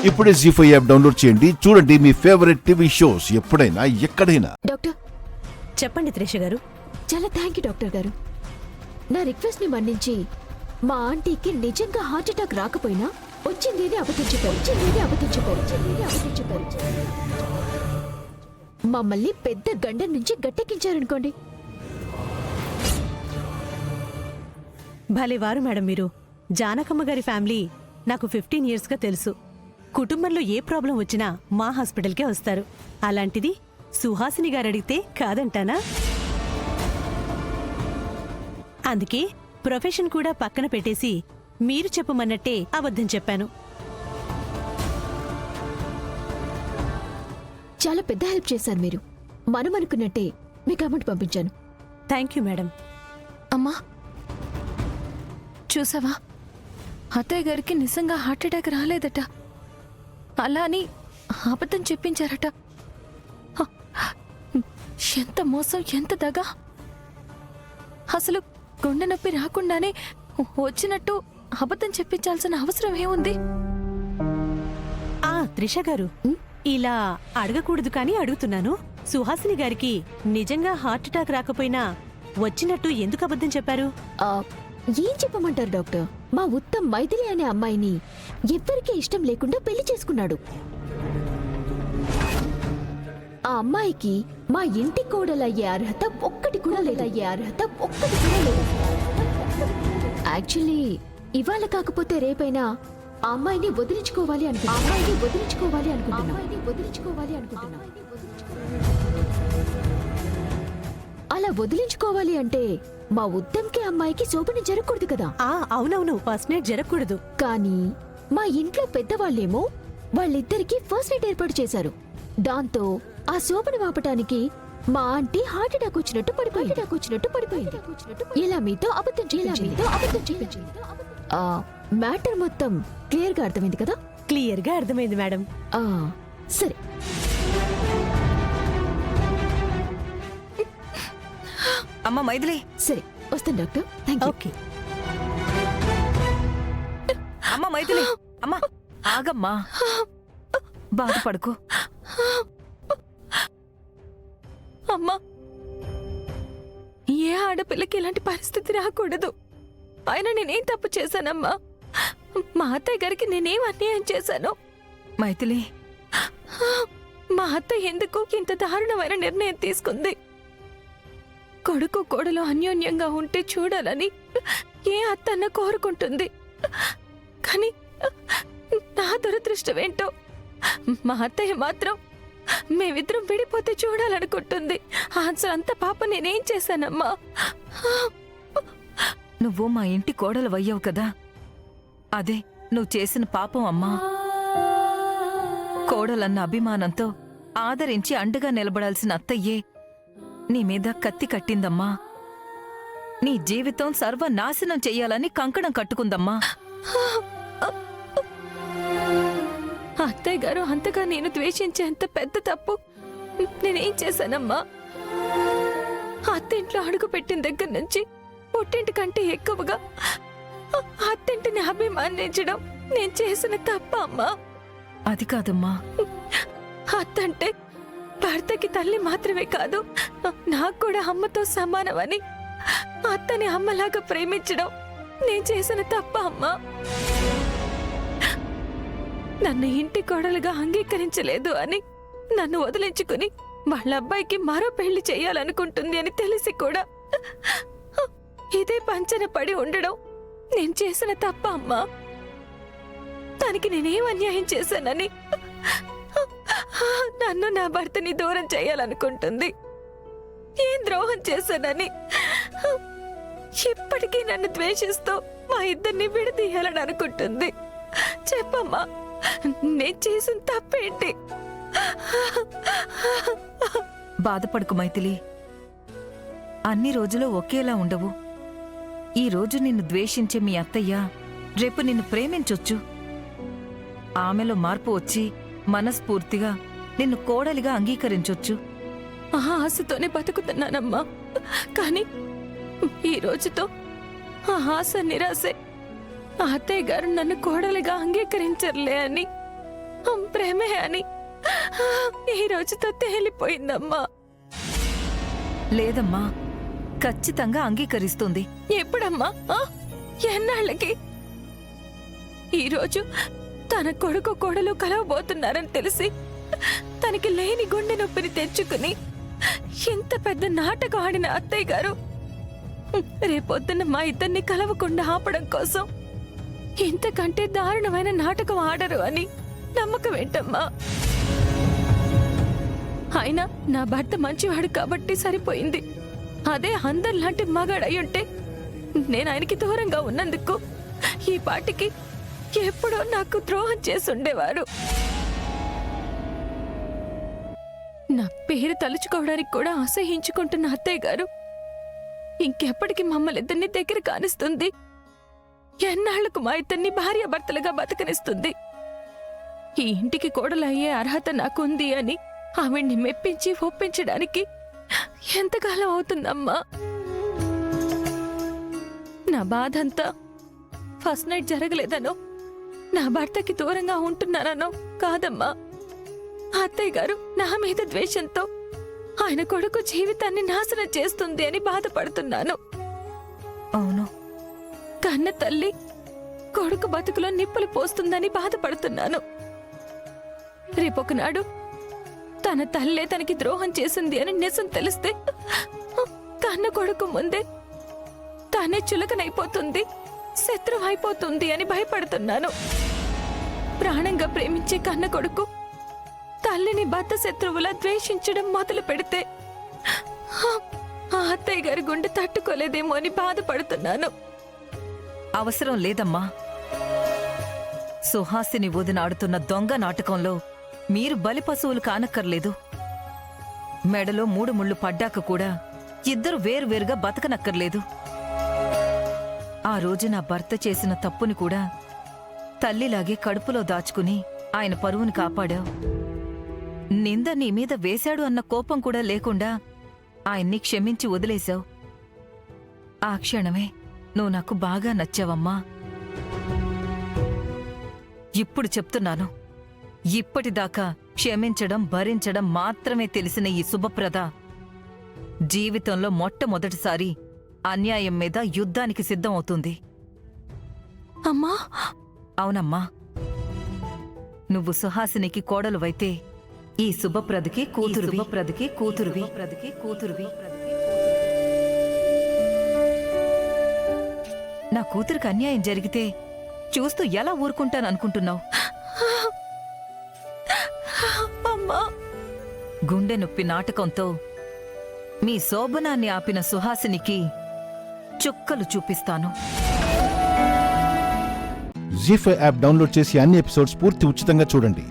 ఇప్పుడే జీ5 app download చేయండి. చూడండి మీ ఫేవరెట్ టీవీ షోస్ ఎప్పుడైనా ఎక్కడైనా. డాక్టర్ చెప్పండి త్రిష గారు. చాలా థ్యాంక్ యూ డాక్టర్ గారు. నా రిక్వెస్ట్ ని మన్నించి మా ఆంటీకి నిజంగా హార్ట్ అటాక్ రాకపోయినా వచ్చింది అబద్ధం చెప్పారు. మమ్మల్ని పెద్ద గండం నుంచి గట్టెక్కించారనుకోండి. భలేవారు మేడం మీరు. జానకమ్మ గారి ఫ్యామిలీ నాకు 15 yearsగా తెలుసు. కుటుంబంలో ఏ ప్రాబ్లం వచ్చినా మా హాస్పిటల్కే వస్తారు. అలాంటిది సుహాసిని గారు అడిగితే కాదంటానా? అందుకే ప్రొఫెషన్ కూడా పక్కన పెట్టేసి మీరు చెప్పమన్నట్టే అబద్ధం చెప్పాను. చాలా పెద్ద హెల్ప్ చేశారు మీరు. మనం అనుకున్నట్టే మీకు అమౌంట్ పంపించాను. Thank you madam. అమ్మా చూసావా, అత్తయ్య గారికి నిజంగా హార్ట్ అటాక్ రాలేదట. అలా అని అబద్ధం చెప్పించారట. ఎంత మోసం, ఎంత దగా. అసలు గుండె నొప్పి రాకుండానే వచ్చినట్టు అబద్ధం చెప్పించాల్సిన అవసరం ఏముంది? త్రిష గారు, ఇలా అడగకూడదు కానీ అడుగుతున్నాను. సుహాసిని గారికి నిజంగా హార్ట్ అటాక్ రాకపోయినా వచ్చినట్టు ఎందుకు అబద్ధం చెప్పారు? ఏం చెప్పమంటారు డాక్టర్? మా ఉత్తమ్ మైథిలి అనే అమ్మాయిని ఎవ్వరికీ ఇష్టం లేకుండా పెళ్లి చేసుకున్నాడు. ఆ అమ్మాయికి మా ఇంటి కోడలయ్యే అర్హత ఒక్కటి కూడా లేదు. యాక్చువల్లీ ఇవాళ కాకపోతే రేపైనా ఆ అమ్మాయిని వదిలించుకోవాలి అనుకుంటున్నా. అలా వదిలించుకోవాలి అంటే మా ఉత్తమ్కి అమ్మాయికి శోభన జరగకూడదు కదా. అవునవును, ఫస్ట్ నైట్ జరగకూడదు. కానీ మా ఇంట్లో పెద్దవాళ్ళేమో వాళ్ళిద్దరికి ఫస్ట్ నైట్ ఏర్పాటు చేశారు. దాంతో ఆ శోభన వాపటానికి మా ఆంటీ హార్ట్ అటాక్ వచ్చినట్టు పడిపోయింది. ఇలా మీతో అబద్ధం చెప్పించింది. మ్యాటర్ మొత్తం క్లియర్ గా అర్థమైంది కదా? క్లియర్ గా అర్థమైంది మేడం. సరే, అమ్మ మైథిలి. సరే వస్తాను డాక్టర్. Thank you. ఓకే. అమ్మ మైథిలి, అమ్మా ఆగమ్మా, బాధపడుకో. అమ్మా, ఏ ఆడపిల్లకి ఇలాంటి పరిస్థితి రాకూడదు. అయినా నేనేం తప్పు చేశానమ్మా? మా అత్తయ్య గారికి నేనేం అన్యాయం చేశాను? మైథిలి, మా అత్తయ్య ఎందుకు ఇంత దారుణమైన నిర్ణయం తీసుకుంది? కొడుకు కోడలు అన్యోన్యంగా ఉంటే చూడాలని ఏ అత్తన్న కోరుకుంటుంది. కానీ నా దురదృష్టమేంటో మా అత్తయ్య మాత్రం మేమిద్దరం విడిపోతే చూడాలనుకుంటుంది. అసలు అంత పాప నేనేం చేశానమ్మా? నువ్వు మా ఇంటి కోడలు అయ్యావు కదా, అదే నువ్వు చేసిన పాపం అమ్మా. కోడలన్న అభిమానంతో ఆదరించి అండగా నిలబడాల్సిన అత్తయ్యే నీ మీద కత్తి కట్టిందమ్మా. నీ జీవితం సర్వనాశనం చెయ్యాలని కంకణం కట్టుకుందమ్మా. అత్తయ్య గారు అంతగా నేను ద్వేషించేంత పెద్ద తప్పు నేనేం చేశానమ్మా? అత్తింట్లో అడుగు పెట్టిన దగ్గర నుంచి పుట్టింటి కంటే ఎక్కువగా అత్తింటిని అభిమానించడం నేను చేసిన తప్ప అమ్మా. అది కాదమ్మా, అత్తంటే భర్తకి తల్లి మాత్రమే కాదు, నాకు కూడా అమ్మతో సమానమని అత్తని అమ్మలాగా ప్రేమించడం నేను చేసిన తప్ప అమ్మా. నన్ను ఇంటి కోడలుగా అంగీకరించలేదు అని నన్ను వదిలించుకుని వాళ్ళ అబ్బాయికి మరో పెళ్లి చేయాలనుకుంటుంది అని తెలిసి కూడా ఇదే పంచన పడి ఉండడం నేను చేసిన తప్ప అమ్మా. దానికి నేనేం అన్యాయం చేశానని నన్ను నా భర్తని దూరం చేయాలనుకుంటుంది? ఏం ద్రోహం చేశానని ఇప్పటికీ నన్ను ద్వేషిస్తూ మా ఇద్దరిని విడదీయాలని అనుకుంటుంది? చెప్పమ్మా, నేను చేసిన తప్పేంటి? బాధపడుకు మైథిలి, అన్ని రోజులు ఒకేలా ఉండవు. ఈ రోజు నిన్ను ద్వేషించే మీ అత్తయ్య రేపు నిన్ను ప్రేమించొచ్చు. ఆమెలో మార్పు వచ్చి మనస్ఫూర్తిగా నిన్ను కోడలిగా అంగీకరించొచ్చు. ఆ ఆశతోనే బతుకుతున్నానమ్మా. కానీ ఈ రోజుతో ఆ ఆశ నిరాశే. అత్తయ్య గారు నన్ను కోడలిగా అంగీకరించర్లే అని ప్రేమే అని ఈ రోజుతో తేలిపోయిందమ్మా. లేదమ్మా, ఖచ్చితంగా అంగీకరిస్తుంది. ఎప్పుడమ్మా? ఎన్నాళ్ళకి? ఈరోజు తన కొడుకు కోడలు కలవబోతున్నారని తెలిసి తనకి లేని గుండె నొప్పిని తెచ్చుకుని ఇంత పెద్ద నాటకం ఆడిన అత్తయ్య గారు రేపొద్దున మా ఇద్దరిని కలవకుండా ఆపడం కోసం ఇంతకంటే దారుణమైన నాటకం ఆడరు అని నమ్మకం ఏంటమ్మా? అయినా నా భర్త మంచివాడు కాబట్టి సరిపోయింది. అదే అందరిలాంటి మగాడయ్యుంటే నేను ఆయనకి దూరంగా ఉన్నందుకు ఈ పాటికి ఎప్పుడో నాకు ద్రోహం చేసుండేవారు. నా పేరు తలుచుకోవడానికి కూడా అసహించుకుంటున్న అత్తయ్య గారు ఇంకెప్పటికి మమ్మల్ని ఇద్దరిని దగ్గర కానిస్తుంది? ఎన్నాళ్లకు మా ఇద్దరిని భార్యాభర్తలుగా బతకనిస్తుంది? ఈ ఇంటికి కోడలయ్యే అర్హత నాకుంది అని ఆవిడ్ని మెప్పించి ఒప్పించడానికి ఎంతకాలం అవుతుందమ్మా? నా బాధంతా ఫస్ట్ నైట్ జరగలేదనో నా భర్తకి దూరంగా ఉంటున్నారనో కాదమ్మా. అత్తయ్య గారు నా మీద ద్వేషంతో ఆయన కొడుకు జీవితాన్ని నాశనం చేస్తుంది అని బాధపడుతున్నాను. అవును, కన్న తల్లి కొడుకు బతుకులో నిప్పులు పోస్తుందని బాధపడుతున్నాను. రేపొకనాడు తన తల్లే తనకి ద్రోహం చేసింది అని నిజం తెలిస్తే కన్న కొడుకు ముందే తానే చులకనైపోతుంది, శత్రువైపోతుంది అని భయపడుతున్నాను. ప్రాణంగా ప్రేమించే కన్న కొడుకు తల్లిని బద్ద శత్రువులా ద్వేషించడం మొదలు పెడితే ఆ అత్తయ్య గారి గుండె తట్టుకోలేదేమో అని బాధపడుతున్నాను. అవసరం లేదమ్మా. సుహాసిని వదిన ఆడుతున్న దొంగ నాటకంలో మీరు బలి పశువులు కానక్కర్లేదు. మెడలో 3 ముళ్ళు పడ్డాక కూడా ఇద్దరు వేరువేరుగా బతకనక్కర్లేదు. ఆ రోజు నా భర్త చేసిన తప్పుని కూడా తల్లిలాగే కడుపులో దాచుకుని ఆయన పరువుని కాపాడావు. నింద నీ మీద వేశాడు అన్న కోపం కూడా లేకుండా ఆయన్ని క్షమించి వదిలేశావు. ఆ క్షణమే నువ్వు నాకు బాగా నచ్చావమ్మా. ఇప్పుడు చెప్తున్నాను, ఇప్పటిదాకా క్షమించడం భరించడం మాత్రమే తెలిసిన ఈ శుభప్రద జీవితంలో మొట్టమొదటిసారి అన్యాయం మీద యుద్ధానికి సిద్ధమవుతుంది. అమ్మా, అవునమ్మా, నువ్వు సుహాసినికి కోడలువైతే ఈ శుభప్రదకి కూతురువి. నా కూతురికి అన్యాయం జరిగితే చూస్తూ ఎలా ఊరుకుంటాననుకుంటున్నావు? అమ్మా, గుండె నొప్పి నాటకంతో మీ శోభనాన్ని ఆపిన సుహాసినికి చుక్కలు చూపిస్తాను. జీ5 యాప్ డౌన్లోడ్ చేసి అన్ని ఎపిసోడ్స్ పూర్తి ఉచితంగా చూడండి.